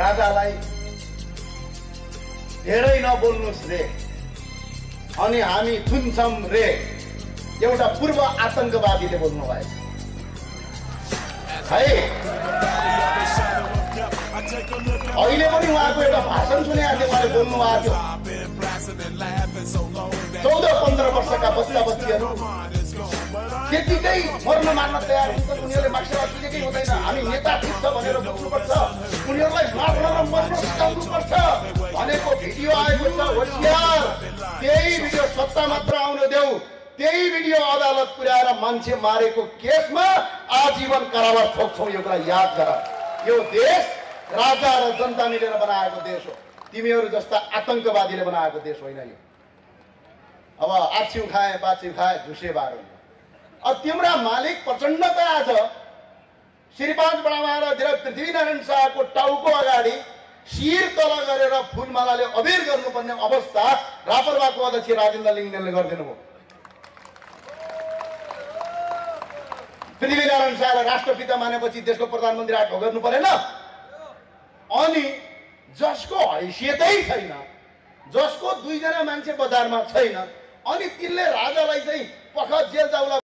राजालाई धेरै नबोल्नुस् रे अनि हामी थुन्छौं रे एउटा पूर्व आतंकवादीले बोल्नु भएछ है। अहिले पनि उहाँको एउटा भाषण सुनेको थिएँ, उहाँले बोल्नु भएको थियो 14-15 वर्षका बच्चा बच्चीहरू त्यतिकै मर्न मार्न तयार हुन्छन्, उनीहरूले मार्क्सवाद बुझेकै हुँदैन। हामी नेता ठिक छ भनेर बुझ्नुपर्छ, उनीहरूलाई मार्न र मर्न सिकाउनुपर्छ भनेको भिडियो आएको छ। होसियार, त्यही भिडियो सत्ता मात्र आउन देऊ, त्यही भिडियो अदालत पुर्याएर मान्छे मारेको केसमा आजीवन कारावास ठोक्छौँ। यो कुरा याद गर। यो देश राजा र जनता मिलेर बनाएको देश हो, तिमीहरू जस्ता आतंकवादीले बनाएको देश होइन यो। अब आछ्यु खाए बाछ्यु खाए झुसे बार हुन्छ। अब तिम्रा मालिक प्रचण्ड त आज श्रीपाद बडामार पृथ्वीनारायण शाहको टाउको अगाडि शिर तल गरेर फुलमालाले अबेर गर्नुपर्ने अवस्था रापरवाको अध्यक्ष राजेन्द्र लिङ्गदेनले गरिदिनु भयो। पृथ्वीनारायण शाहलाई राष्ट्रपिता मानेपछि देशको प्रधानमन्त्री आएको गर्नु परेन? अनि जसको हैसियतै छैन, जसको 2 जना मान्छे बजारमा छैन, अनि तिनले राजालाई चाहिँ पख जेल जाउला